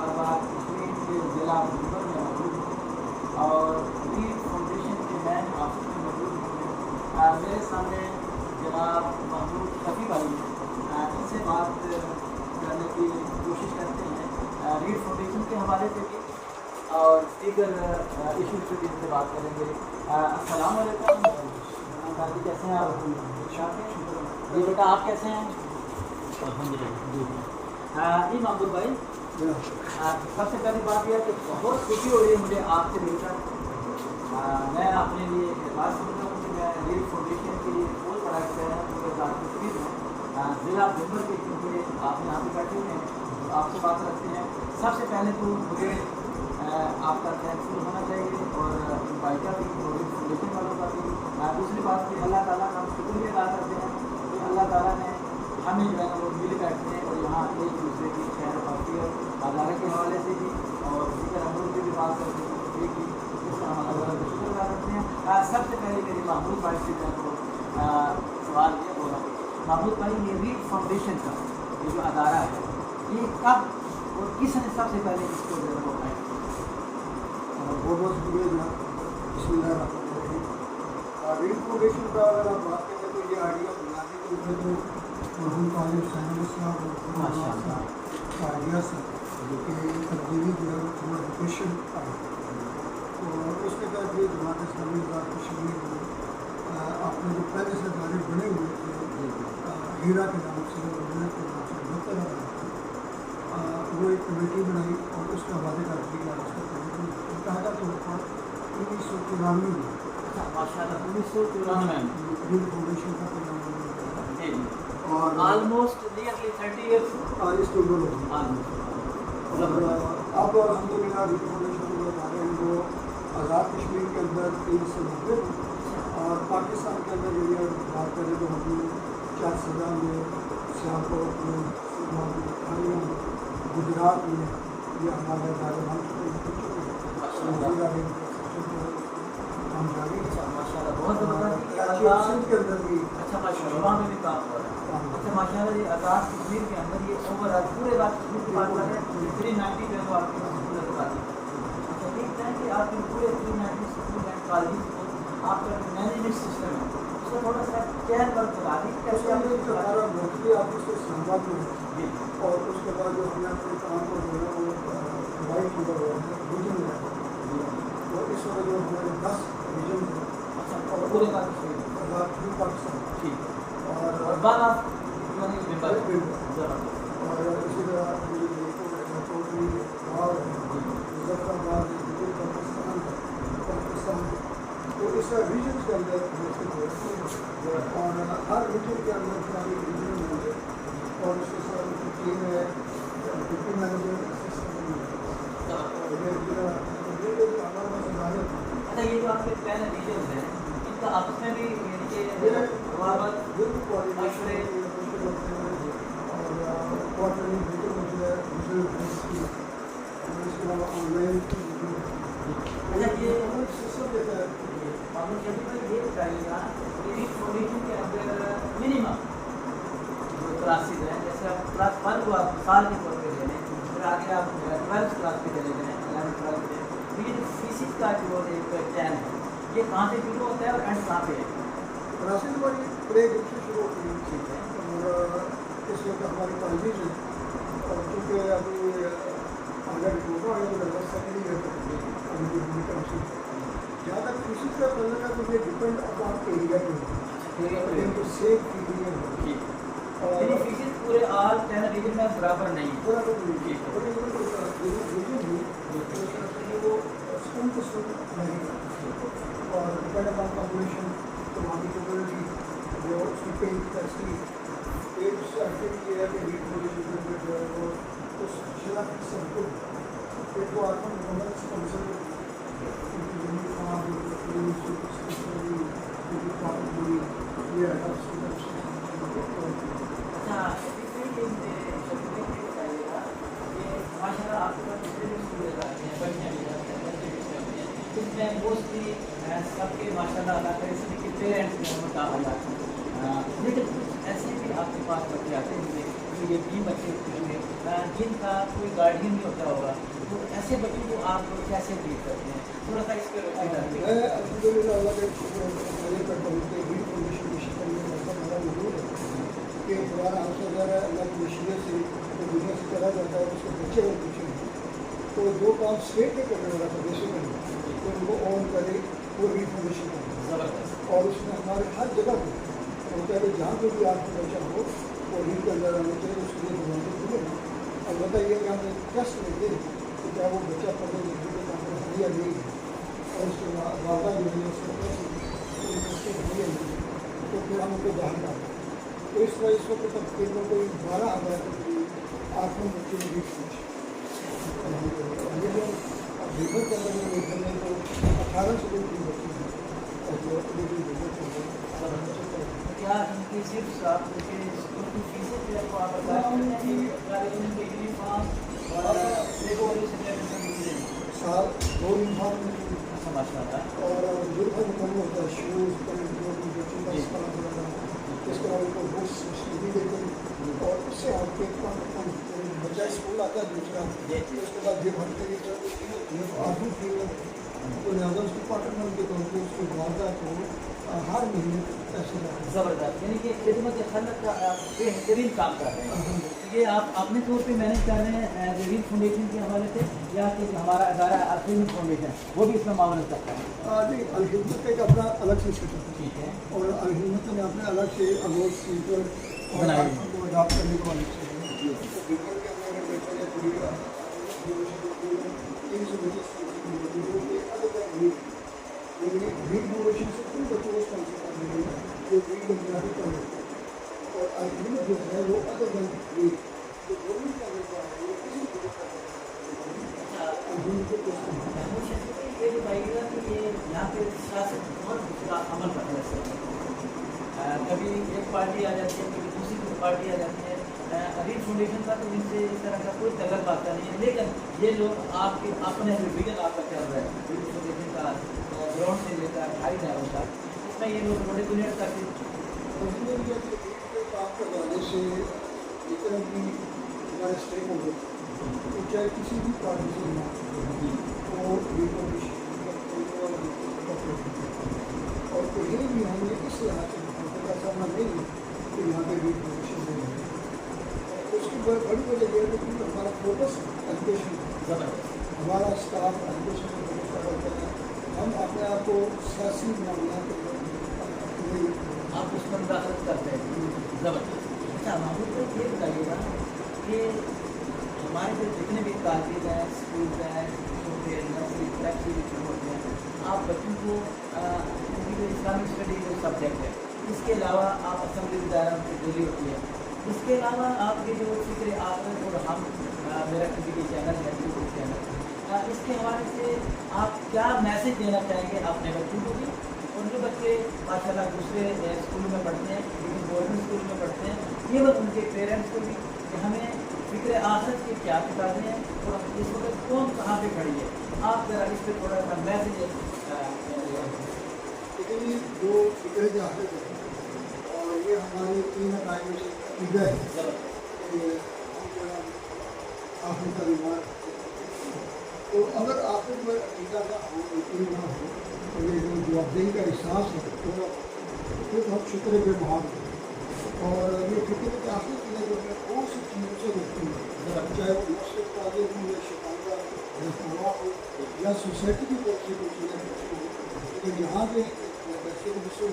अब आप कश्मीर के ज़िला मुजफ्फर में मौजूद हैं और रीड फाउंडेशन के मैन ऑफिस में मौजूद हैं। मेरे सामने जनाब महमूद शफी भाई इनसे बात करने की कोशिश करते हैं रीड फाउंडेशन के हवाले से भी और दीगर इशूज़ पे भी इनसे बात करेंगे। अस्सलाम वालेकुम दादी, कैसे हैं आप? जी बेटा, आप कैसे हैं? जी महमूद भाई, सबसे पहली बात यह है कि बहुत खुशी हो रही है मुझे आपसे मिलकर। मैं अपने लिए बात समझता हूँ कि मैं रीड फाउंडेशन के लिए बहुत बड़ा तस्वीर हूँ ज़िला दिनभर के, क्योंकि आप यहाँ पे बैठे हुए हैं तो आपसे बात रखते हैं। सबसे पहले तो मुझे आपका थैंकफुल होना चाहिए और भाई का भी और रीड फाउंडेशन वालों का भी। दूसरी बात कि अल्लाह ताला का हम शुक्रिया अदा करते हैं कि अल्लाह ताला ने हमें जो है वो मिल बैठते हैं और यहाँ एक दूसरे की खैर खाती है अल्लाह के हवाले से भी और दीगर अमूर की भी बात करते हैं तो कि इस तरह हम अल्लाह का शुक्र अदा करते हैं। सबसे पहले मेरी महमूद भाई से जो है सवाल ये बोला, महमूद भाई ये रीड फाउंडेशन का ये जो अदारा है ये कब और किसने सबसे पहले इसको जो है वो बनाया? बहुत शुक्रिया जनाब। रीड फाउंडेशन का अगर आप बात करें तो ये आइडिया बुनियादी तौर पर तो मरहूम तालिब सैनिक साहब का आइडिया से जो कि तब्दीली जो है थोड़ा एजुकेशन और उसके बाद ये जमात इस्लामी कश्मीर में आपने जो पहले से दायरे बने हुए थे हीरा के नाम से के नाम से बता वो एक कमेटी बनाई और उसके हवाले कर दिया। उसका कमेटी ताज़ा तौर पर 1994 में माशाल्लाह 1994 में रीड फाउंडेशन का परिणाम और ऑलमोस्ट नियरली 30 इयर्स इसके ऊपर अब अल्हम्दुलिल्लाह रीड फाउंडेशन को बता रहे हैं वो आज़ाद कश्मीर के अंदर 390 और पाकिस्तान के अंदर यदि बात करें तो हम 4 सदा में सियालकोट में गुजरात में ये हमारे दायरे बन चुके हैं। हम जारी माशाल्लाह बहुत ज़बरदस्त सिंध के अंदर भी अच्छा माशाल्लाह में भी काम हो रहा है। अच्छा माशाल्लाह ये आज़ाद कश्मीर के अंदर ये ओवरऑल पूरे बात कश्मीर की बात करें 390 जो है वो आपकी स्कूल लगा दी। अच्छा देखते हैं कि आप इन पूरे 390 स्कूल एंड कॉलेज को आपका मैनेजमेंट सिस्टम है उसको थोड़ा सा क्या वर्क करा दी कैसे आप हमारा नौकरी ऑफिस से संवाद में जी और उसके बाद जो हमने अपने काम को जो है वो डिवाइड किया हुआ है रीजन में तो इस वक्त जो हमारे 10 रीजन है। अच्छा और पूरे पाकिस्तान ठीक और बाद आप और इसी तरह मुजफ्फराबाद पाकिस्तान तो इस रीजन के अंदर और हर रीजन के अंदर पुरानी रीजन होंगे और उसके साथ उनकी टीम है डिप्टी मैनेजर अच्छा ये जो आपके प्लान रीजन है इनका आपस में भी यानी कि मशवरे क्वार्टरली मीटिंग होती है इसके अलावा ऑनलाइन अच्छा ये सिस्टम देता है। ये बताइएगा रीड फाउंडेशन के अंदर मिनिमम जो क्लासेज हैं जैसे आप क्लास 1 को आप साल के तौर पे ले लें फिर आगे आप 12th क्लास पे चले जाएँ 11th क्लास पे ये जो फीसिस का जो एक प्लान है ये कहाँ से शुरू होता है और एंड कहाँ पे है? क्लासेज हमारी प्ले ग्रुप से शुरू होती है ठीक है और इस वक्त हमारी कॉलेज है और चूँकि अभी अगर डिप्लोमा है तो लगभग सेकेंड ईयर तक जहाँ तक फीसिस का बनने का तो ये डिपेंड अपॉन एरिया के तो सेफ एरिया है और फीसिस पूरे ऑल 10 रीजन में बराबर नहीं है बराबर नहीं है और वो स्कूल को स्कूल नहीं और डिपेंड अपॉन पॉपुलेशन तो वहाँ की कम्युनिटी जो उसकी पेइंग कैपेसिटी एक सर्टिफिकेट ये है कि रीड फाउंडेशन में जो है वो उस जिला की संकुल एक तो आत्म गवर्नेंस काउंसिल उनकी जमीन ये माशाल्लाह आपके पास इसमें मोस्टली सबके माशाल्लाह अल्लाह करे सभी के पेरेंट्स में मुताबिक आते हैं लेकिन ऐसे भी आपके पास बच्चे आते हैं जिनमें ये 20 बच्चे जिनका कोई गार्डियन नहीं होता होगा, तो ऐसे बच्चों को आप लोग कैसे डील करते हैं? थोड़ा सा इस पर रोशनी डालिए। मैं अल्हम्दुलिल्लाह अल्लाह का शुक्र अदा करता हूँ कि रीड फाउंडेशन की शक्ल में ऐसा हमारा मौजूद है कि पुराना हादसा ज़रा अल्लाह की मशीनत से जो दुनिया से चला जाता है उसके बच्चे और पीछे हैं, तो जो काम स्टेट में करने वाला था बेसिकली तो उनको ऑन करे वो रीड फाउंडेशन का ज़बरदस्त। और उसमें हमारे हर जगह पर होता है कि जहाँ पर भी आपका बच्चा हो वो रीड के अंदर आना चाहिए, उसके लिए भगवान को मिले। और बताइए कि हम टेस्ट लेते हैं कि क्या वो बच्चा पढ़ने लिखने के काम है या नहीं है, और उसके वादा जो है उसके है तो फिर हम उनको बाहर डालते हैं। तो इस तरह इस वक्त तक केवल कोई 12,000 के करीब आठों बच्चे रीड अब रिवर के अंदर देखने में तो 18 से कोई बच्चे हैं और जो क्या इनकी सिर्फ आपके स्कूल की फीसें जो है वो आप बता सकते हैं कि उनके यूनिफॉर्म और साल 2 यूनिफॉर्म समझता और जो कम होता है शूज़ इसके अलावा उनको बुक्स भी देते हैं और उससे आपके बच्चा स्कूल आता है दूसरा उसके बाद ये भरते आठवीं फी तो लिहाजा उसको पार्टनर के तौर पर उसकी वादा को हर महीने पैसे जाते ज़बरदस्त, यानी कि खिदमत खलक का बेहतरीन काम कर रहे हैं। ये आप अपने तौर पे मैनेज कर रहे हैं रीड फाउंडेशन के हवाले से, या कि हमारा अदारा अल-हिम्मत फाउंडेशन वो भी इसमें मामला करता है? नहीं, अल-हिम्मत का एक अपना अलग से सेटअप है, ठीक है, और अल-हिम्मत ने अपने अलग से अगोज सीटर और को अडॉप्ट करने को अलग से रीड फाउंडेशन से उन बच्चों को स्पॉन्सर कर रहे हैं जो रीड गुजराती कर रहे हैं, और अल-हिम्मत जो है वो अदर देन रीड जो गवर्नमेंट का निर्माण है वो किसी को अल-हिम्मत को ये बताइएगा कि ये यहाँ पे सियासत बहुत का अमल कर रहा है। कभी एक पार्टी आ जाती है, कभी दूसरी पार्टी आ जाती है। रीड फाउंडेशन का तो इनसे इस तरह का कोई तल्लुक आता नहीं है, लेकिन ये लोग आपके अपने विजन आपका चल रहा है रीड फाउंडेशन का ग्राउंड से लेकर हाई लेवल तक, इसमें ये लोग बड़े दुनिया तक काम करवाने से जितना भी हमारे स्टेक होल्डर तो चाहे किसी भी पार्टी से ना वो और कहीं भी हमें इस लिहाज से का सामना नहीं है कि यहाँ पे रीड फाउंडेशन नहीं है। उसकी बड़ी वजह यह है कि हमारा फोकस एजुकेशन हमारा स्टाफ एजुकेशन में फोकस करता है। हम अपने आप को सियासी मामला आप उसमें मुदाखलत करते हैं। ज़बरदस्त। अच्छा, महमूद को ये बताइएगा कि हमारे जो जितने भी कॉलेज हैं, स्कूल हैं, छोटे नर्सरी प्राइमरी भी शुरू होते हैं, आप बच्चों को उनकी जो इस्लामिक स्टडी जो सब्जेक्ट है, इसके अलावा आप असम्बली दायरा में डेली होती है, इसके अलावा आपके जो फिक्र आखिरत और हम मेरा किसी के चैनल है यूट्यूब चैनल, इसके हवाले से आप क्या मैसेज देना चाहेंगे अपने बच्चों को भी, और जो बच्चे माशाल्लाह दूसरे स्कूलों में पढ़ते हैं, लेकिन गवर्नमेंट स्कूल में पढ़ते हैं, ये वक्त उनके पेरेंट्स को भी कि हमें फिक्र आखिरत की क्या किताबें हैं और इस वक्त कौन कहाँ पे खड़ी है, आप ज़रा इस पर थोड़ा सा मैसेज लेकिन ये जो फिक्र जाहिर है और ये हमारे 3 अकायद में से फिक्र है कि आखिर का बीमार तो अगर आखिर में अकीदा का हो यकीन ना हो तो ये जो जवाबदेही का एहसास है तो फिर हम शुक्र के महान हैं। और ये फिक्र के आखिर की जो है कौन सी चीज़ों से रोकती है, चाहे वो मस्जिद तालीम हो या शिकायत या हवा हो या सोसाइटी की तरफ से कोई चीज़ें हो, लेकिन यहाँ पे बच्चे को जिससे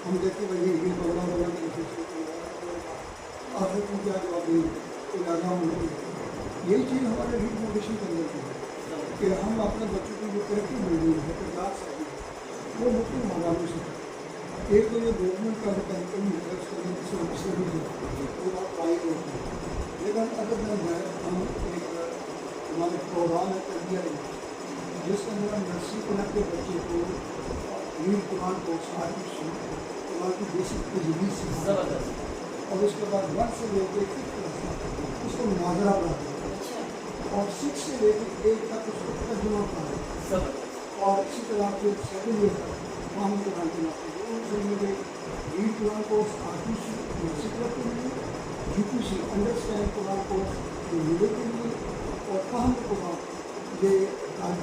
हम देखते हैं ये प्रोग्राम बना के आखिर में क्या जवाबदेही तो ज़्यादा हम यही चीज़ हमारे रीड फाउंडेशन के अंदर की है कि हम अपने बच्चों की जो तरक्की मिल रही है तजाद से वो मुख्य हवालों से एक तो ये गवर्नमेंट का कैंपेन है उसके लिए किसी ऑफिसर भी है वो बहुत फाइल होती है, लेकिन अगर मैं हम एक हमारे प्रोग्राम है तरबिया जिसके अंदर हम नर्सरी क्लास के बच्चे को रीड कुरान को कुरान की बेसिक तजवीज़ से और उसके बाद 1 से लेकर 5 क्लास उसको मुनाजरा पढ़ाते हैं और 6 से लेकर 8 तक उसको तर्जुमा पढ़ाते हैं और इसी तरह से 7 ईयर तक हम कुरान चलाते हैं। Read Quran course RPC UPC understand Quran course मिले के लिए और फहम को ये आज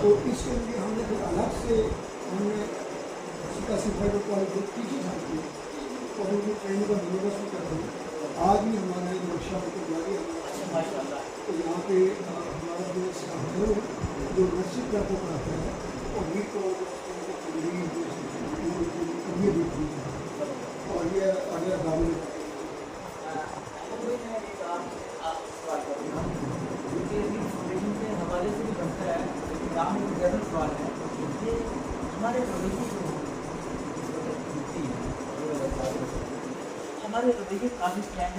तो इसके लिए हमने फिर अलग से हमने सिपाही को टीचर जाती है और उनकी ट्रेनिंग का बंदोबस्त भी करते हैं। आज भी हमारा एक वर्कशॉप को जारी है माशाल्लाह। तो यहाँ पे हमारा जो स्टाफ है जो नर्सिंग का को पढ़ाता है और वीक को ये भी और ये अगला गाँव में इंफॉर्मेशन के हवाले से भी बनता है, लेकिन काम एक जनरल सवाल है। ये हमारे रवैये जो हमारे रवैये काफ़ी स्टैंड